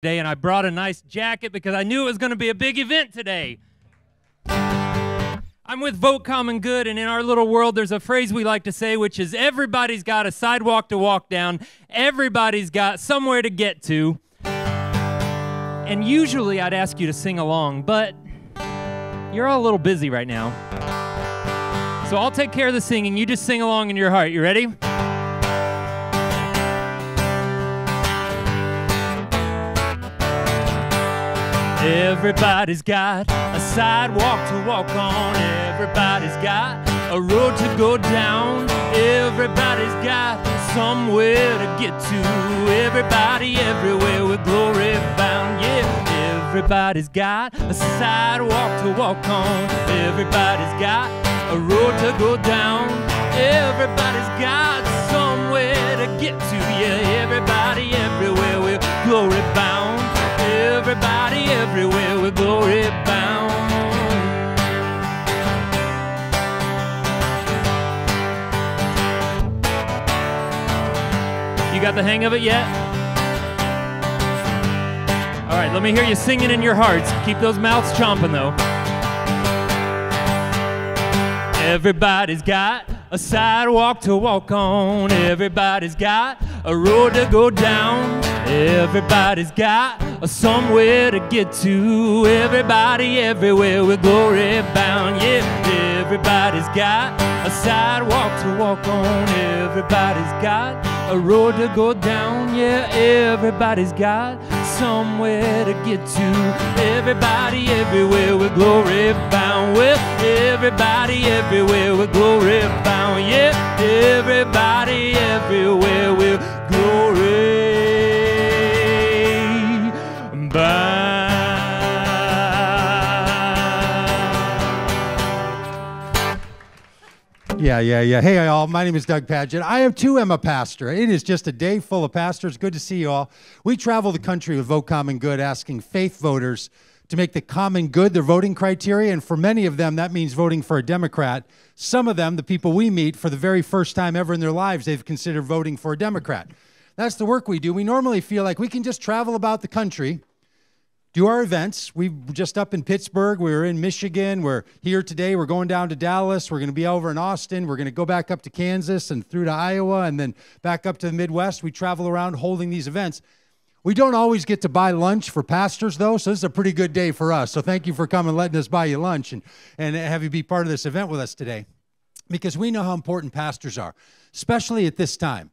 today, and I brought a nice jacket because I knew it was going to be a big event today. I'm with Vote Common Good, and in our little world, there's a phrase we like to say, which is everybody's got a sidewalk to walk down, everybody's got somewhere to get to. And usually I'd ask you to sing along, but you're all a little busy right now. So I'll take care of the singing. You just sing along in your heart. You ready? Everybody's got a sidewalk to walk on. Everybody's got a road to go down. Everybody's got somewhere to get to. Everybody everywhere with glory bound. Yeah, everybody's got a sidewalk to walk on. Everybody's got a road to go down. Everybody's got somewhere to get to. Yeah, everybody everywhere with glory bound. Everybody everywhere with glory bound. You got the hang of it yet? All right, let me hear you singing in your hearts. Keep those mouths chomping though. Everybody's got a sidewalk to walk on. Everybody's got a road to go down. Everybody's got somewhere to get to. Everybody everywhere with glory bound. Yeah, everybody's got a sidewalk to walk on. Everybody's got a road to go down. Yeah, everybody's got somewhere to get to. Everybody everywhere with glory bound. Well, everybody everywhere with glory bound. Yeah, everybody everywhere with glory bound. Yeah. Hey, all. My name is Doug Padgett. I, too, am a pastor. It is just a day full of pastors. Good to see you all. We travel the country with Vote Common Good, asking faith voters to make the common good their voting criteria, and for many of them, that means voting for a Democrat. Some of them, the people we meet, for the very first time ever in their lives, they've considered voting for a Democrat. That's the work we do. We normally feel like we can just travel about the country, do our events. We were just up in Pittsburgh. We were in Michigan. We're here today. We're going down to Dallas. We're going to be over in Austin. We're going to go back up to Kansas and through to Iowa and then back up to the Midwest. We travel around holding these events. We don't always get to buy lunch for pastors, though, so this is a pretty good day for us. So thank you for coming, letting us buy you lunch and have you be part of this event with us today, because we know how important pastors are, especially at this time.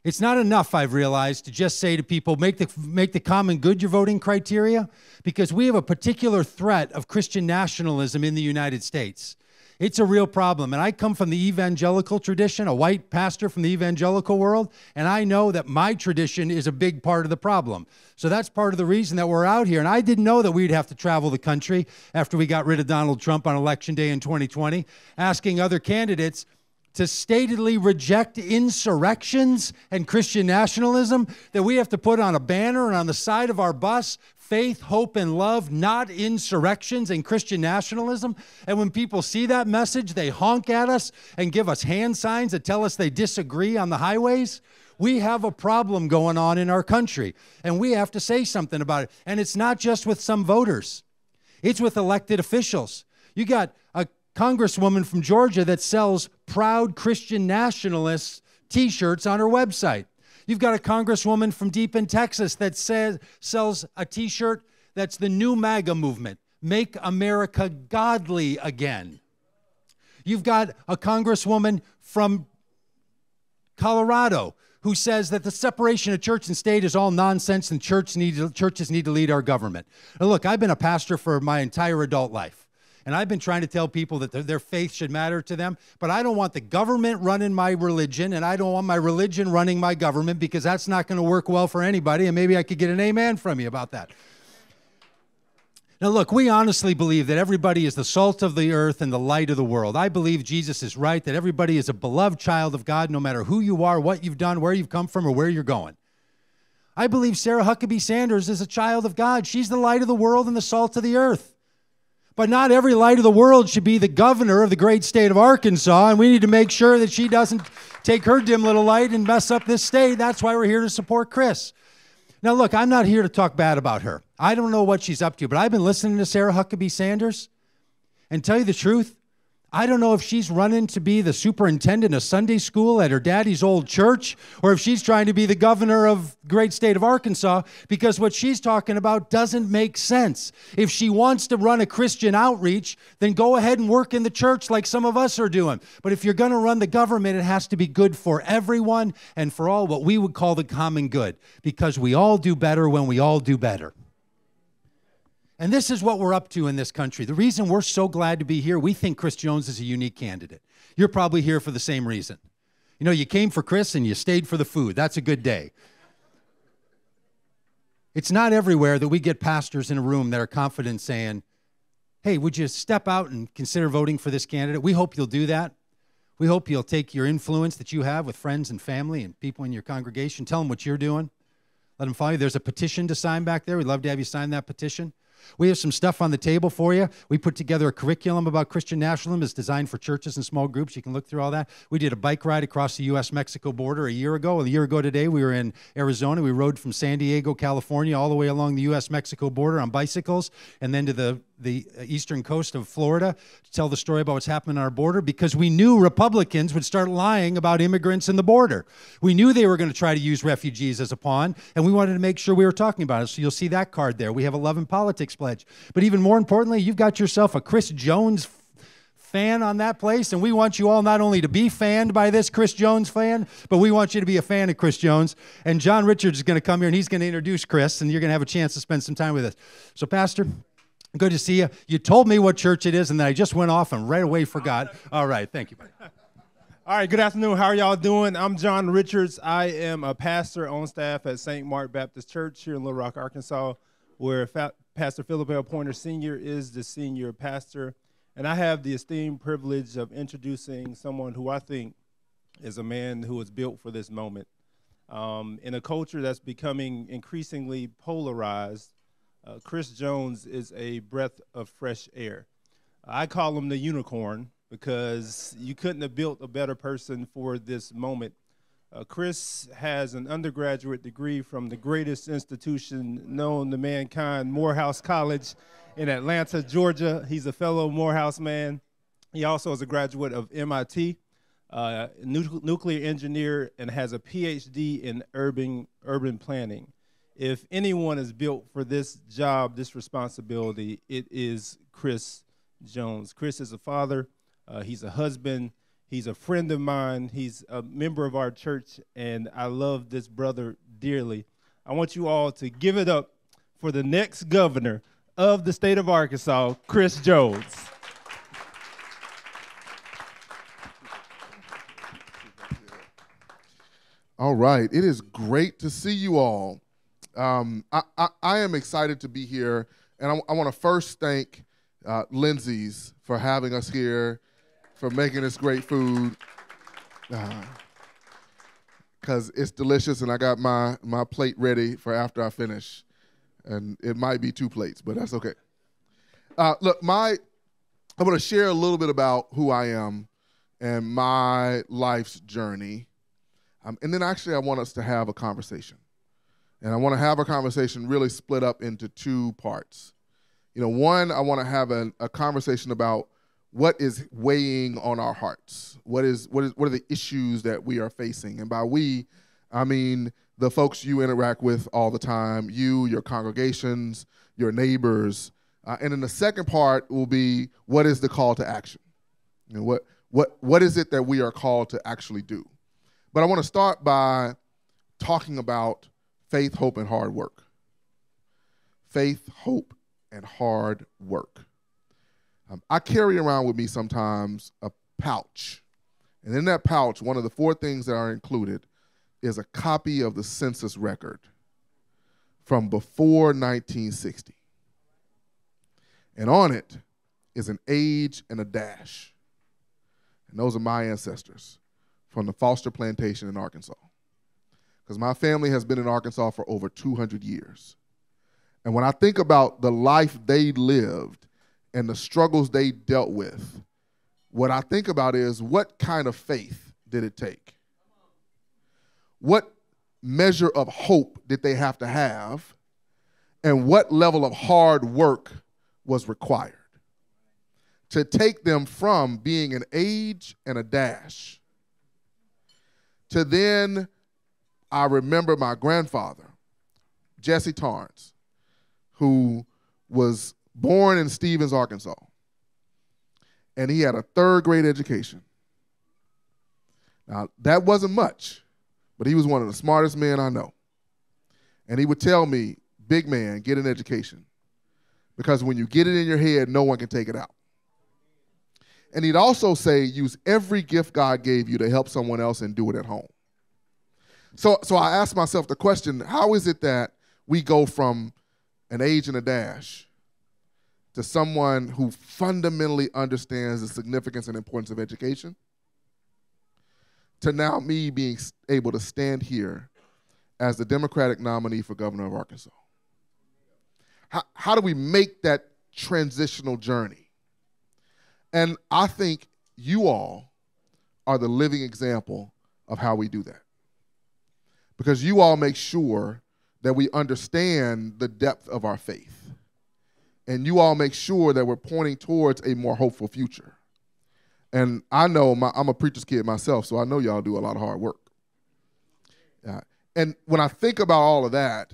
It's not enough, I've realized, to just say to people, make the common good your voting criteria, because we have a particular threat of Christian nationalism in the United States. It's a real problem, and I come from the evangelical tradition, a white pastor from the evangelical world, and I know that my tradition is a big part of the problem. So that's part of the reason that we're out here, and I didn't know that we'd have to travel the country after we got rid of Donald Trump on Election Day in 2020, asking other candidates to statedly reject insurrections and Christian nationalism, that we have to put on a banner and on the side of our bus, faith, hope, and love, not insurrections and Christian nationalism. And when people see that message, they honk at us and give us hand signs that tell us they disagree on the highways. We have a problem going on in our country, and we have to say something about it. And it's not just with some voters. It's with elected officials. You got a Congresswoman from Georgia that sells proud Christian nationalist T-shirts on her website. You've got a Congresswoman from deep in Texas that sells a T-shirt that's the new MAGA movement, Make America Godly Again. You've got a Congresswoman from Colorado who says that the separation of church and state is all nonsense and churches need to lead our government. Now look, I've been a pastor for my entire adult life. And I've been trying to tell people that their faith should matter to them, but I don't want the government running my religion, and I don't want my religion running my government, because that's not going to work well for anybody, and maybe I could get an amen from you about that. Now look, we honestly believe that everybody is the salt of the earth and the light of the world. I believe Jesus is right, that everybody is a beloved child of God, no matter who you are, what you've done, where you've come from, or where you're going. I believe Sarah Huckabee Sanders is a child of God. She's the light of the world and the salt of the earth. But not every light of the world should be the governor of the great state of Arkansas, and we need to make sure that she doesn't take her dim little light and mess up this state. That's why we're here to support Chris. Now, look, I'm not here to talk bad about her. I don't know what she's up to, but I've been listening to Sarah Huckabee Sanders, and tell you the truth, I don't know if she's running to be the superintendent of Sunday school at her daddy's old church, or if she's trying to be the governor of the great state of Arkansas, because what she's talking about doesn't make sense. If she wants to run a Christian outreach, then go ahead and work in the church like some of us are doing. But if you're going to run the government, it has to be good for everyone and for all what we would call the common good, because we all do better when we all do better. And this is what we're up to in this country. The reason we're so glad to be here, we think Chris Jones is a unique candidate. You're probably here for the same reason. You know, you came for Chris and you stayed for the food. That's a good day. It's not everywhere that we get pastors in a room that are confident saying, hey, would you step out and consider voting for this candidate? We hope you'll do that. We hope you'll take your influence that you have with friends and family and people in your congregation. Tell them what you're doing. Let them follow you. There's a petition to sign back there. We'd love to have you sign that petition. We have some stuff on the table for you. We put together a curriculum about Christian nationalism. It's designed for churches and small groups. You can look through all that. We did a bike ride across the U.S.-Mexico border a year ago. A year ago today, we were in Arizona. We rode from San Diego, California, all the way along the U.S.-Mexico border on bicycles, and then to the eastern coast of Florida to tell the story about what's happening on our border, because we knew Republicans would start lying about immigrants in the border. We knew they were going to try to use refugees as a pawn, and we wanted to make sure we were talking about it. So you'll see that card there. We have a Love and Politics pledge. But even more importantly, you've got yourself a Chris Jones fan on that place, and we want you all not only to be fanned by this Chris Jones fan, but we want you to be a fan of Chris Jones. And John Richards is going to come here, and he's going to introduce Chris, and you're going to have a chance to spend some time with us. So, Pastor, good to see you. You told me what church it is, and then I just went off and right away forgot. All right, thank you, buddy. All right, good afternoon. How are y'all doing? I'm John Richards. I am a pastor on staff at St. Mark Baptist Church here in Little Rock, Arkansas, where Pastor Philip L. Pointer Sr. is the senior pastor. And I have the esteemed privilege of introducing someone who I think is a man who is built for this moment. In a culture that's becoming increasingly polarized, Chris Jones is a breath of fresh air. I call him the unicorn because you couldn't have built a better person for this moment. Chris has an undergraduate degree from the greatest institution known to mankind, Morehouse College in Atlanta, Georgia. He's a fellow Morehouse man. He also is a graduate of MIT, nuclear engineer, and has a PhD in urban planning. If anyone is built for this job, this responsibility, it is Chris Jones. Chris is a father. He's a husband. He's a friend of mine. He's a member of our church, and I love this brother dearly. I want you all to give it up for the next governor of the state of Arkansas, Chris Jones. All right. It is great to see you all. I am excited to be here, and I want to first thank Lindsay's for having us here, for making this great food, because it's delicious, and I got my plate ready for after I finish, and it might be 2 plates, but that's okay. Look, I'm going to share a little bit about who I am and my life's journey, and then actually I want us to have a conversation. And I want to have a conversation really split up into 2 parts. You know, one, I want to have a conversation about what is weighing on our hearts. What are the issues that we are facing? And by we, I mean the folks you interact with all the time, your congregations, your neighbors. And then the second part will be, what is the call to action? You know, what is it that we are called to actually do? But I want to start by talking about faith, hope, and hard work. Faith, hope, and hard work. I carry around with me sometimes a pouch. And in that pouch, one of the 4 things that are included is a copy of the census record from before 1960. And on it is an age and a dash. And those are my ancestors from the Foster Plantation in Arkansas. Because my family has been in Arkansas for over 200 years. And when I think about the life they lived and the struggles they dealt with, what I think about is, what kind of faith did it take? What measure of hope did they have to have, and what level of hard work was required to take them from being an age and a dash to then, I remember my grandfather, Jesse Tarrance, who was born in Stevens, Arkansas, and he had a 3rd grade education. Now, that wasn't much, but he was one of the smartest men I know. And he would tell me, big man, get an education, because when you get it in your head, no one can take it out. And he'd also say, use every gift God gave you to help someone else and do it at home. So I asked myself the question, how is it that we go from an age and a dash to someone who fundamentally understands the significance and importance of education, to now me being able to stand here as the Democratic nominee for governor of Arkansas? How do we make that transitional journey? And I think you all are the living example of how we do that. Because you all make sure that we understand the depth of our faith. And you all make sure that we're pointing towards a more hopeful future. And I know, I'm a preacher's kid myself, so I know y'all do a lot of hard work. And when I think about all of that,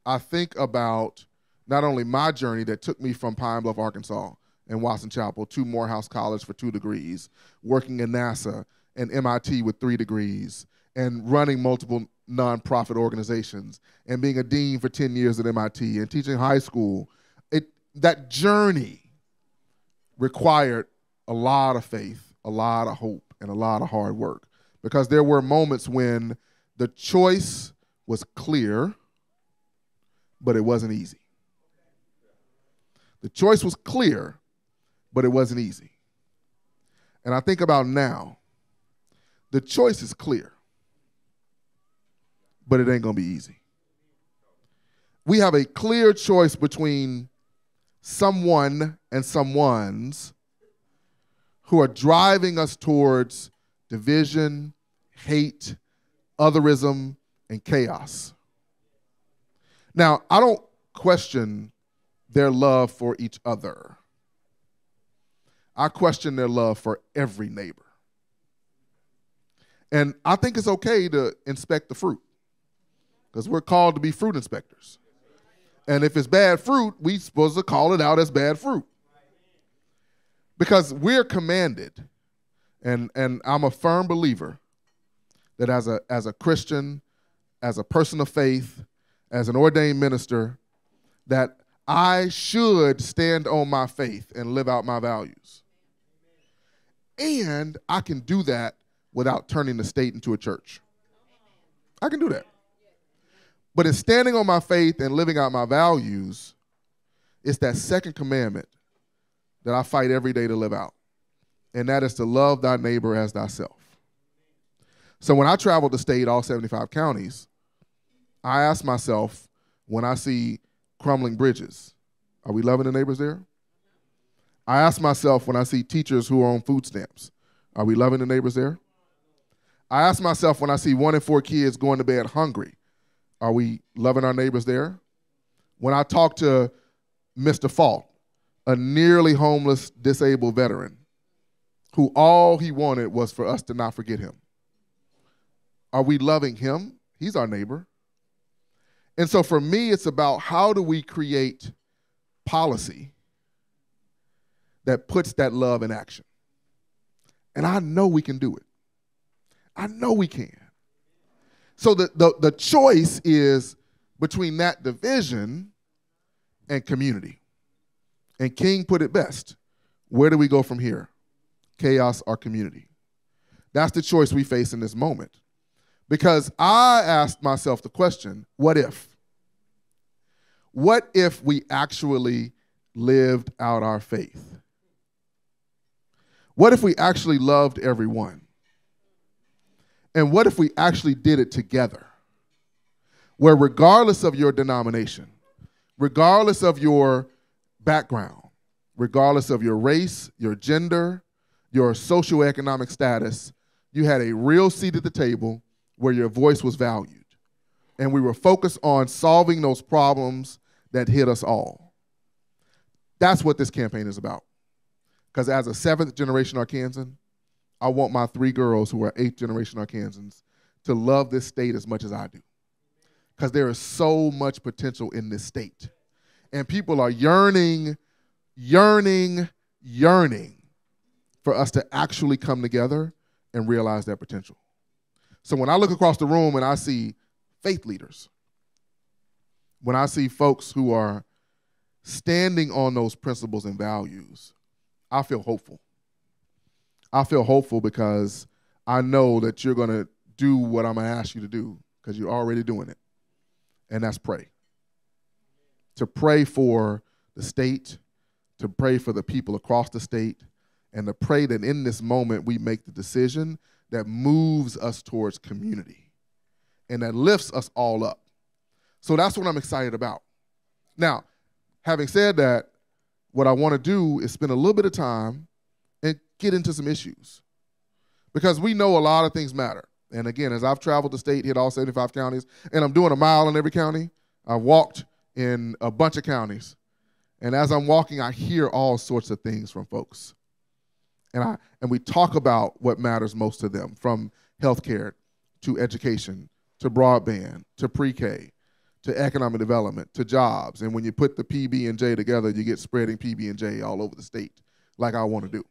I think about not only my journey that took me from Pine Bluff, Arkansas, and Watson Chapel to Morehouse College for 2 degrees, working in NASA and MIT with 3 degrees, and running multiple nonprofit organizations, and being a dean for 10 years at MIT, and teaching high school. That journey required a lot of faith, a lot of hope, and a lot of hard work, because there were moments when the choice was clear, but it wasn't easy. The choice was clear, but it wasn't easy. And I think about now, the choice is clear, but it ain't gonna be easy. We have a clear choice between someone and someones who are driving us towards division, hate, otherism, and chaos. Now, I don't question their love for each other. I question their love for every neighbor. And I think it's okay to inspect the fruit, because we're called to be fruit inspectors. And if it's bad fruit, we're supposed to call it out as bad fruit. Because we're commanded, and I'm a firm believer that as a Christian, as a person of faith, as an ordained minister, that I should stand on my faith and live out my values. And I can do that without turning the state into a church. I can do that. But in standing on my faith and living out my values, it's that second commandment that I fight every day to live out. And that is to love thy neighbor as thyself. So when I travel the state, all 75 counties, I ask myself, when I see crumbling bridges, are we loving the neighbors there? I ask myself, when I see teachers who are on food stamps, are we loving the neighbors there? I ask myself, when I see 1 in 4 kids going to bed hungry, are we loving our neighbors there? When I talk to Mr. Fault, a nearly homeless, disabled veteran, who all he wanted was for us to not forget him, are we loving him? He's our neighbor. And so for me, it's about how do we create policy that puts that love in action. And I know we can do it. I know we can. So the choice is between that division and community. And King put it best. Where do we go from here? Chaos or community? That's the choice we face in this moment. Because I asked myself the question, what if? What if we actually lived out our faith? What if we actually loved everyone? And what if we actually did it together? Where regardless of your denomination, regardless of your background, regardless of your race, your gender, your socioeconomic status, you had a real seat at the table where your voice was valued, and we were focused on solving those problems that hit us all. That's what this campaign is about. Because as a 7th generation Arkansan, I want my 3 girls who are 8th generation Arkansans to love this state as much as I do. Because there is so much potential in this state. And people are yearning for us to actually come together and realize that potential. So when I look across the room and I see faith leaders, when I see folks who are standing on those principles and values, I feel hopeful. I feel hopeful because I know that you're going to do what I'm going to ask you to do because you're already doing it, and that's pray. To pray for the state, to pray for the people across the state, and to pray that in this moment we make the decision that moves us towards community and that lifts us all up. So that's what I'm excited about. Now, having said that, what I want to do is spend a little bit of time and get into some issues. Because we know a lot of things matter. And again, as I've traveled the state, hit all 75 counties, and I'm doing a mile in every county, I've walked in a bunch of counties. And as I'm walking, I hear all sorts of things from folks. And we talk about what matters most to them, from healthcare to education, to broadband, to pre-K, to economic development, to jobs. And when you put the PB&J together, you get spreading PB&J all over the state, like I want to do.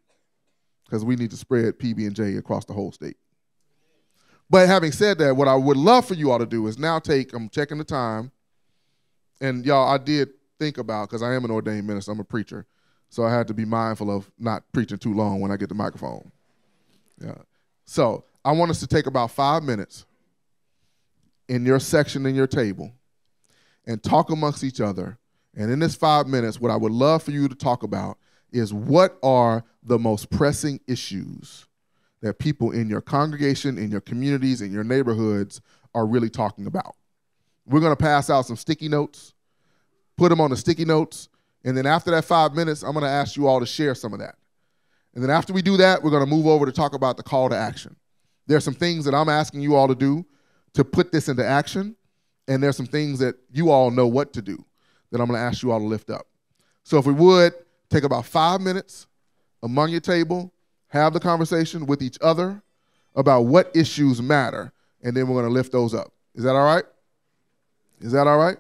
Because we need to spread PB&J across the whole state. But having said that, what I would love for you all to do is now I'm checking the time, and y'all, I did think about, because I am an ordained minister, I'm a preacher, so I had to be mindful of not preaching too long when I get the microphone. Yeah. So I want us to take about 5 minutes in your section in your table and talk amongst each other. And in this 5 minutes, what I would love for you to talk about is what are the most pressing issues that people in your congregation, in your communities, in your neighborhoods are really talking about. We're going to pass out some sticky notes, put them on the sticky notes, and then after that 5 minutes, I'm going to ask you all to share some of that. And then after we do that, we're going to move over to talk about the call to action. There's some things that I'm asking you all to do to put this into action, and there's some things that you all know what to do that I'm going to ask you all to lift up. So if we would, take about 5 minutes among your table, have the conversation with each other about what issues matter, and then we're going to lift those up. Is that all right? Is that all right?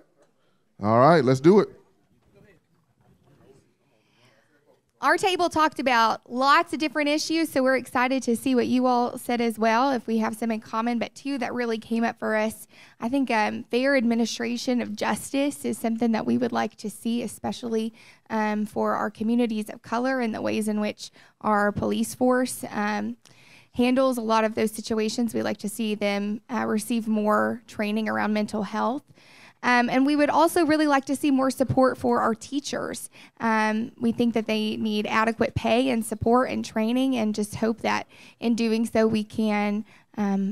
All right, let's do it. Our table talked about lots of different issues, so we're excited to see what you all said as well, if we have some in common. But 2 that really came up for us, I think fair administration of justice is something that we would like to see, especially for our communities of color and the ways in which our police force handles a lot of those situations. We'd like to see them receive more training around mental health. And we would also really like to see more support for our teachers. We think that they need adequate pay and support and training, and just hope that in doing so we can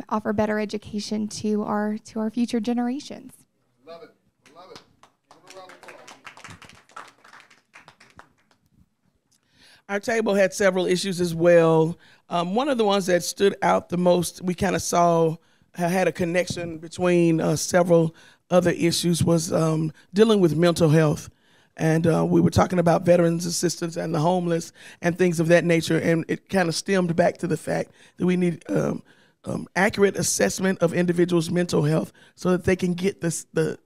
offer better education to our future generations. Love it. Love it. Give a round of applause. Our table had several issues as well. One of the ones that stood out the most, we kind of saw had a connection between several other issues, was dealing with mental health. And we were talking about veterans assistance and the homeless and things of that nature. And it kind of stemmed back to the fact that we need accurate assessment of individuals' mental health so that they can get the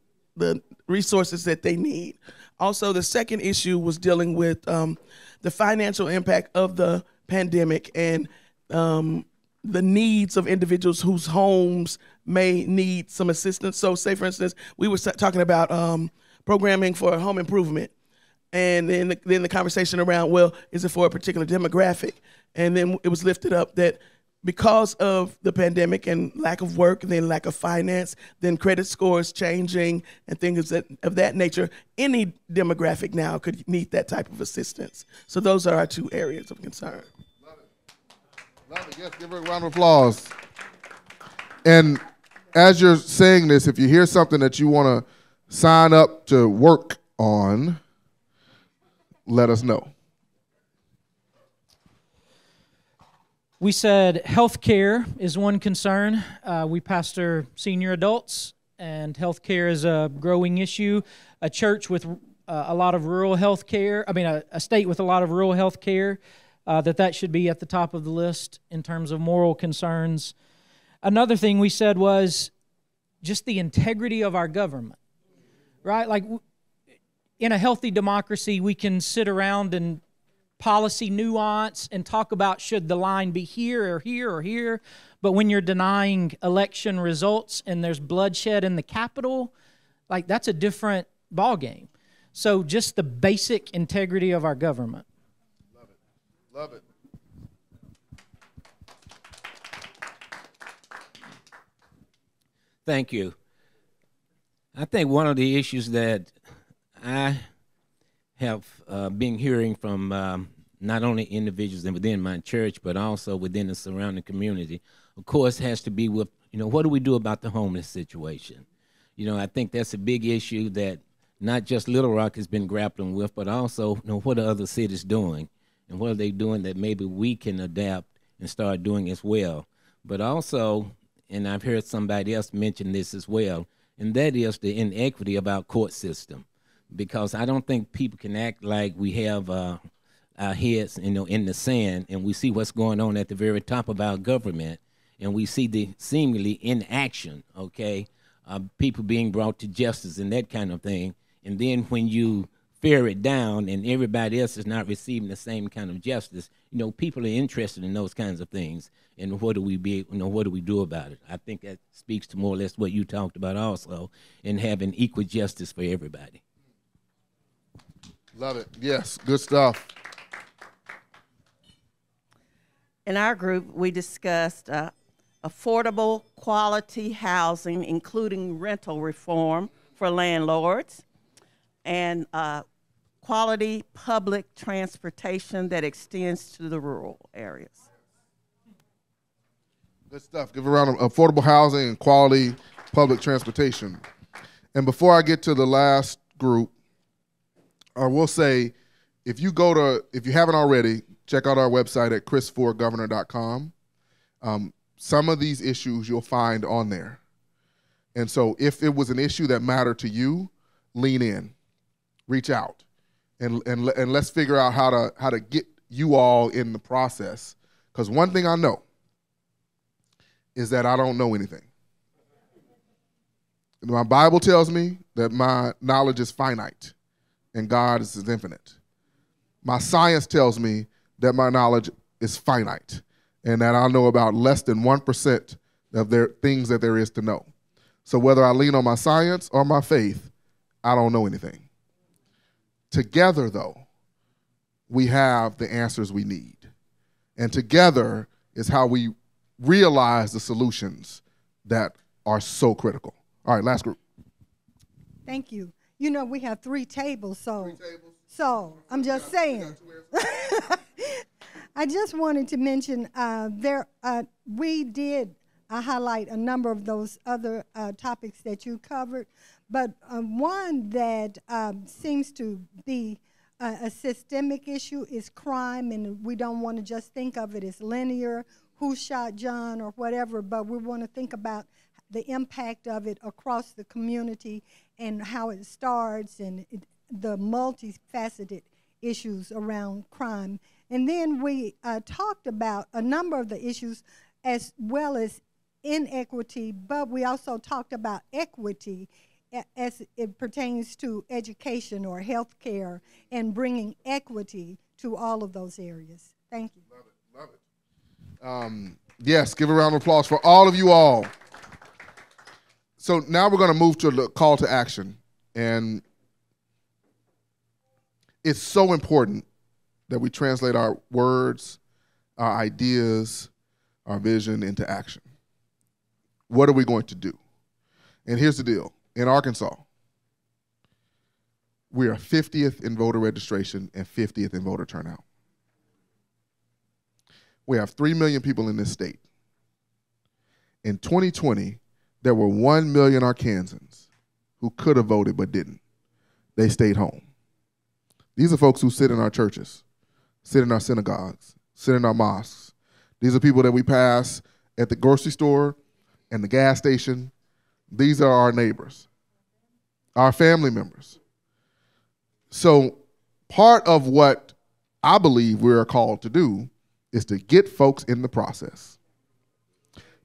resources that they need. Also, the second issue was dealing with the financial impact of the pandemic and the needs of individuals whose homes may need some assistance. So say, for instance, we were talking about programming for home improvement. And then the conversation around, well, is it for a particular demographic? And then it was lifted up that because of the pandemic and lack of work, then lack of finance, then credit scores changing and things of that nature, any demographic now could need that type of assistance. So those are our 2 areas of concern. Love it. Yes, give her a round of applause. And as you're saying this, if you hear something that you want to sign up to work on, let us know. We said healthcare is one concern. We pastor senior adults, and healthcare is a growing issue. A church with a lot of rural healthcare, a state with a lot of rural healthcare, that should be at the top of the list in terms of moral concerns. Another thing we said was just the integrity of our government, right? Like, in a healthy democracy, we can sit around and policy nuance and talk about should the line be here or here or here, but when you're denying election results and there's bloodshed in the Capitol, like, that's a different ballgame. So just the basic integrity of our government. Love it. Love it. Thank you. I think one of the issues that I have been hearing from not only individuals within my church, but also within the surrounding community, of course, has to be with, what do we do about the homeless situation? I think that's a big issue that not just Little Rock has been grappling with, but also, what are other cities doing? And what are they doing that maybe we can adapt and start doing as well? But also, and I've heard somebody else mention this as well, and that is the inequity of our court system. Because I don't think people can act like we have our heads, in the sand, and we see what's going on at the very top of our government, and we see the seemingly inaction, people being brought to justice and that kind of thing. And then when you ferret it down and everybody else is not receiving the same kind of justice, people are interested in those kinds of things. And what do we do about it? I think that speaks to more or less what you talked about also, in having equal justice for everybody. Love it. Yes, good stuff. In our group, we discussed affordable quality housing, including rental reform for landlords, and quality public transportation that extends to the rural areas. Good stuff. Give a round of affordable housing and quality public transportation. And before I get to the last group, I will say, if you haven't already, check out our website at chris4governor.com. Some of these issues you'll find on there. And so if it was an issue that mattered to you, lean in, reach out, and let's figure out how to get you all in the process. Because one thing I know is that I don't know anything. My Bible tells me that my knowledge is finite and God is infinite. My science tells me that my knowledge is finite and that I know about less than 1% of their things that there is to know. So whether I lean on my science or my faith, I don't know anything. Together, though, we have the answers we need. And together is how we realize the solutions that are so critical. All right, last group. Thank you. We have 3 tables, so I'm just saying. I just wanted to mention we did highlight a number of those other topics that you covered, but one that seems to be a systemic issue is crime, and we don't want to just think of it as linear, who shot John or whatever, but we want to think about the impact of it across the community and how it starts and the multifaceted issues around crime. And then we talked about a number of the issues as well as inequity, but we also talked about equity as it pertains to education or health care and bringing equity to all of those areas. Thank you. Love it. Yes, give a round of applause for all of you all. So now we're going to move to the call to action. And it's so important that we translate our words, our ideas, our vision into action. What are we going to do? And here's the deal. In Arkansas, we are 50th in voter registration and 50th in voter turnout. We have 3 million people in this state. In 2020, there were 1 million Arkansans who could have voted but didn't. They stayed home. These are folks who sit in our churches, sit in our synagogues, sit in our mosques. These are people that we pass at the grocery store and the gas station These are our neighbors, our family members. So part of what I believe we're called to do is to get folks in the process,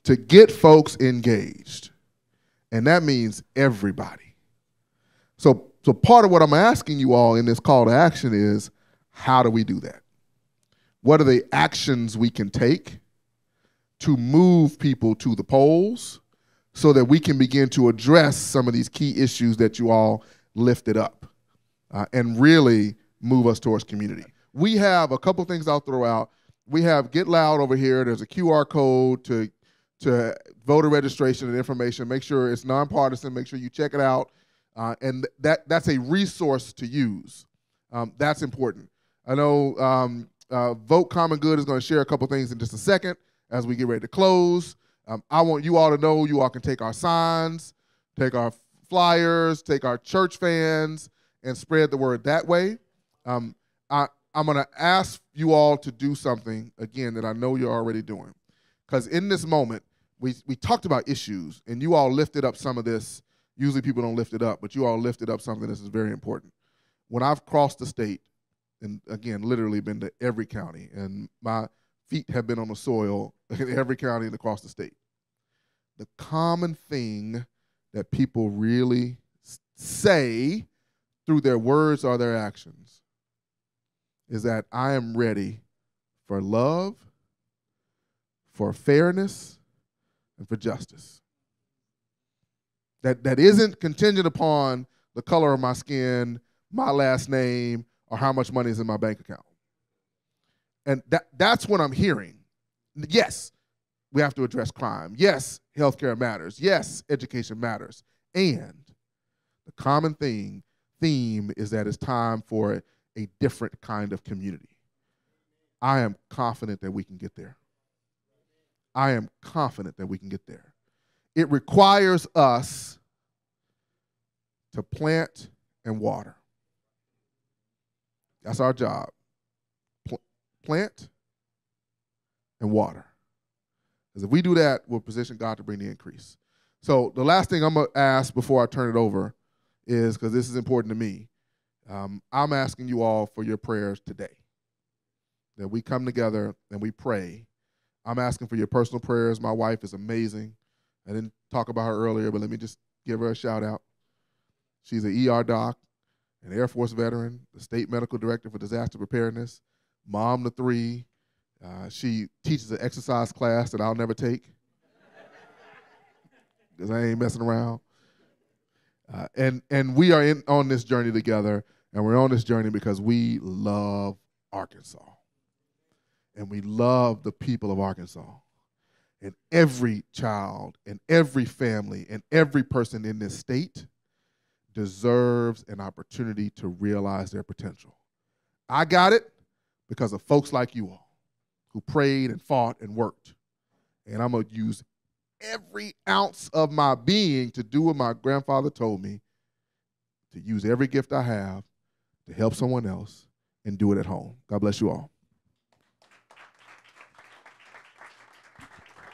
to get folks engaged. And that means everybody. So part of what I'm asking you all in this call to action is, how do we do that? What are the actions we can take to move people to the polls so that we can begin to address some of these key issues that you all lifted up and really move us towards community? We have a couple things I'll throw out. We have Get Loud over here. There's a QR code to voter registration and information. Make sure it's nonpartisan. Make sure you check it out. And that's a resource to use. That's important. I know Vote Common Good is going to share a couple things in just a second as we get ready to close. I want you all to know you all can take our signs, take our flyers, take our church fans, and spread the word that way. I'm going to ask you all to do something, again, that I know you're already doing. Because in this moment, we talked about issues, and you all lifted up some of this. Usually people don't lift it up, but you all lifted up something that is very important. When I've crossed the state, and again, literally been to every county, and my feet have been on the soil in every county and across the state, the common thing that people really say through their words or their actions is that I am ready for love, for fairness, and for justice. That isn't contingent upon the color of my skin, my last name, or how much money is in my bank account. And that's what I'm hearing. Yes, we have to address crime. Yes, healthcare matters. Yes, education matters. And the common theme is that it's time for a different kind of community. I am confident that we can get there. I am confident that we can get there. It requires us to plant and water. That's our job. Plant and water. Because if we do that, we'll position God to bring the increase. So the last thing I'm going to ask before I turn it over is, because this is important to me, I'm asking you all for your prayers today. That we come together and we pray. I'm asking for your personal prayers. My wife is amazing. I didn't talk about her earlier, but let me just give her a shout out. She's an ER doc, an Air Force veteran, the state medical director for disaster preparedness, mom to 3. She teaches an exercise class that I'll never take because I ain't messing around. And we are on this journey together, and we're on this journey because we love Arkansas. And we love the people of Arkansas. And every child and every family and every person in this state deserves an opportunity to realize their potential. I got it because of folks like you all who prayed and fought and worked. And I'm going to use every ounce of my being to do what my grandfather told me, to use every gift I have to help someone else and do it at home. God bless you all.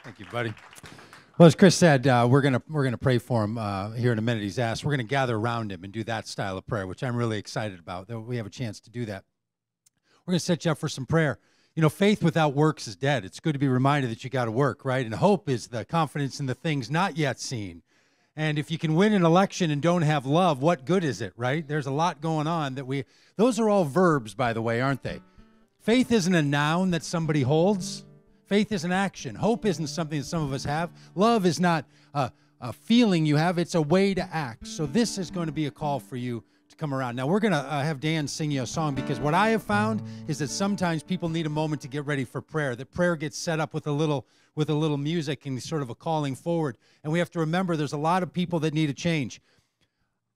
Thank you, buddy. Well, as Chris said, we're gonna pray for him here in a minute. He's asked. We're gonna gather around him and do that style of prayer, which I'm really excited about. That we have a chance to do that. We're gonna set you up for some prayer. You know, faith without works is dead. It's good to be reminded that you got to work, right? And hope is the confidence in the things not yet seen. And if you can win an election and don't have love, what good is it, right? There's a lot going on that those are all verbs, by the way, aren't they? Faith isn't a noun that somebody holds. Faith is an action. Hope isn't something that some of us have. Love is not a feeling you have. It's a way to act. So this is going to be a call for you to come around. Now, we're going to have Dan sing you a song, because what I have found is that sometimes people need a moment to get ready for prayer, that prayer gets set up with a little music and sort of a calling forward. And we have to remember there's a lot of people that need a change.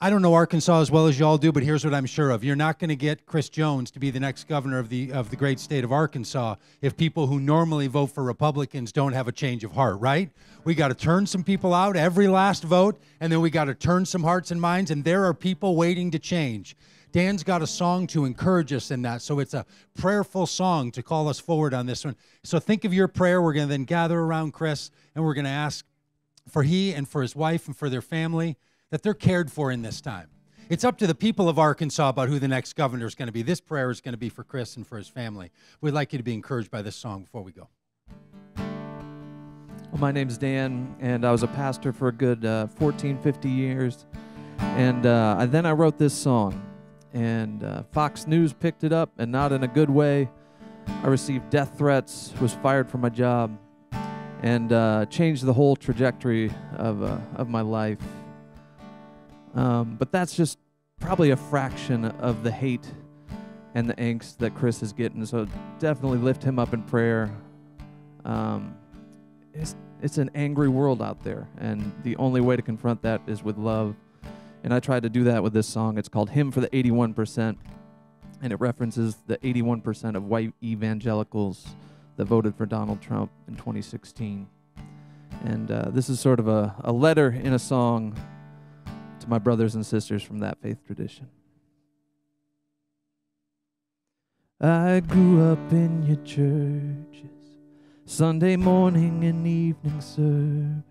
I don't know Arkansas as well as you all do, but here's what I'm sure of. You're not going to get Chris Jones to be the next governor of the great state of Arkansas if people who normally vote for Republicans don't have a change of heart, right? We got to turn some people out every last vote, and then we got to turn some hearts and minds, and there are people waiting to change. Dan's got a song to encourage us in that, so it's a prayerful song to call us forward on this one. So think of your prayer. We're going to then gather around Chris, and we're going to ask for he and for his wife and for their family, that they're cared for in this time. It's up to the people of Arkansas about who the next governor is going to be. This prayer is going to be for Chris and for his family. We'd like you to be encouraged by this song before we go. Well, my name's Dan, and I was a pastor for a good 14, 50 years. And then I wrote this song, and Fox News picked it up, and not in a good way. I received death threats, was fired from my job, and changed the whole trajectory of my life. But that's just probably a fraction of the hate and the angst that Chris is getting. So definitely lift him up in prayer. It's an angry world out there, and the only way to confront that is with love. And I tried to do that with this song. It's called Hymn for the 81%, and it references the 81% of white evangelicals that voted for Donald Trump in 2016. And this is sort of a letter in a song to my brothers and sisters from that faith tradition. I grew up in your churches, Sunday morning and evening service,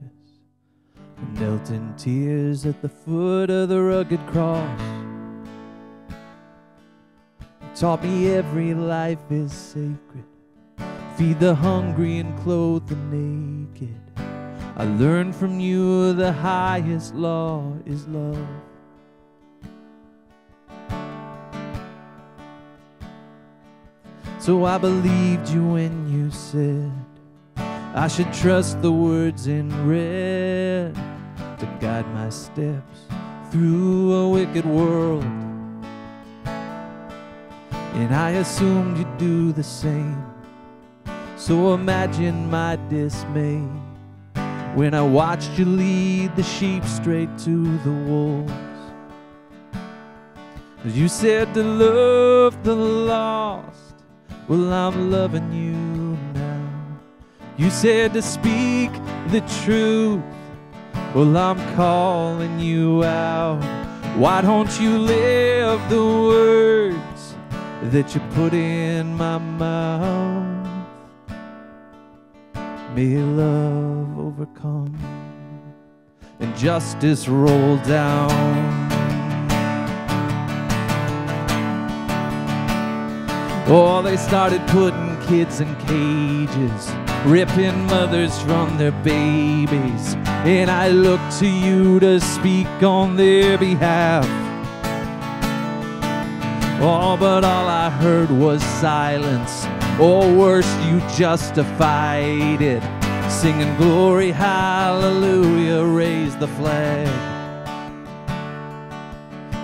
I knelt in tears at the foot of the rugged cross. You taught me every life is sacred, feed the hungry and clothe the naked. I learned from you the highest law is love. So I believed you when you said I should trust the words in red to guide my steps through a wicked world. And I assumed you'd do the same. So imagine my dismay when I watched you lead the sheep straight to the wolves. You said to love the lost, well, I'm loving you now. You said to speak the truth, well, I'm calling you out. Why don't you live the words that you put in my mouth? May love overcome and justice roll down. Oh, they started putting kids in cages, ripping mothers from their babies, and I look to you to speak on their behalf. Oh, but all I heard was silence, or worse, you justified it, singing glory, hallelujah, raise the flag.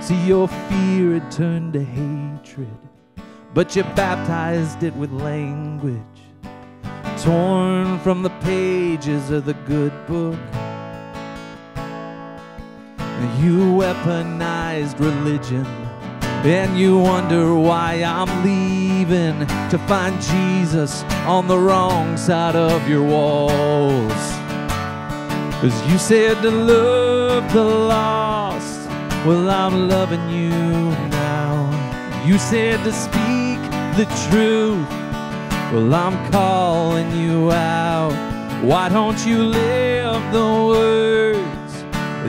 See, your fear had turned to hatred, but you baptized it with language torn from the pages of the good book. You weaponized religion, and you wonder why I'm leaving to find Jesus on the wrong side of your walls. 'Cause you said to love the lost, well, I'm loving you now. You said to speak the truth, well, I'm calling you out. Why don't you live the words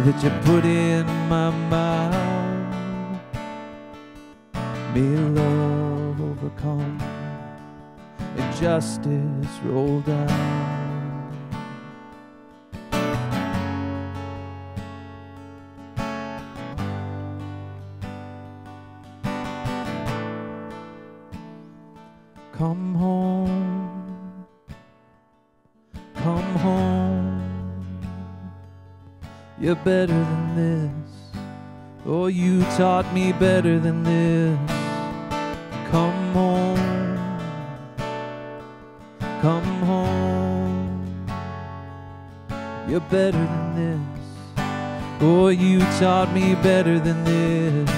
that you put in my mouth? May love overcome and justice roll down. Come home, come home. You're better than this. Oh, you taught me better than this. Come home, come home. You're better than this. Oh, you taught me better than this.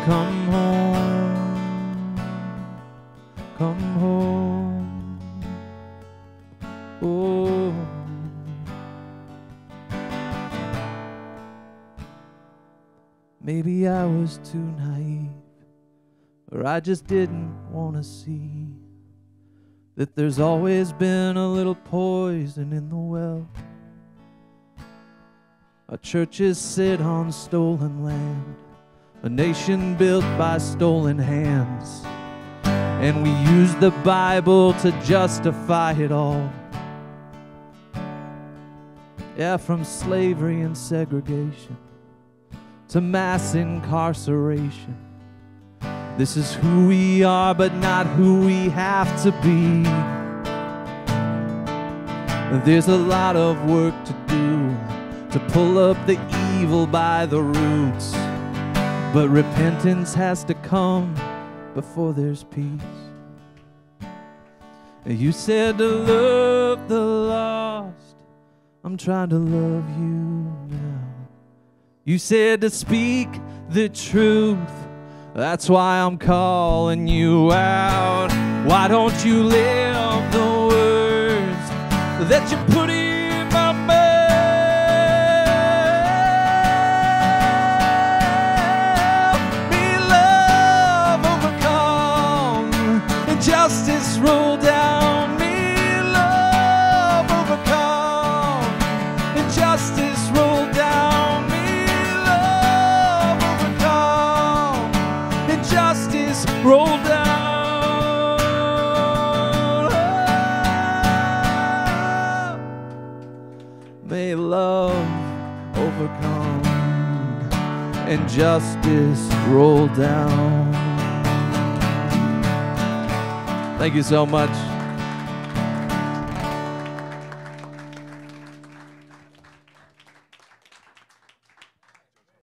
Come home, come home. Oh, maybe I was too naive, or I just didn't want to see that there's always been a little poison in the well. Our churches sit on stolen land, a nation built by stolen hands, and we use the Bible to justify it all. Yeah, from slavery and segregation to mass incarceration. This is who we are, but not who we have to be. There's a lot of work to do to pull up the evil by the roots, but repentance has to come before there's peace. You said to love the lost, I'm trying to love you now. You said to speak the truth, that's why I'm calling you out. Why don't you live the words that you put in my mouth? May love overcome and justice roll down. May love overcome and justice roll down. May love overcome and justice roll down. May love overcome and justice roll down. Thank you so much.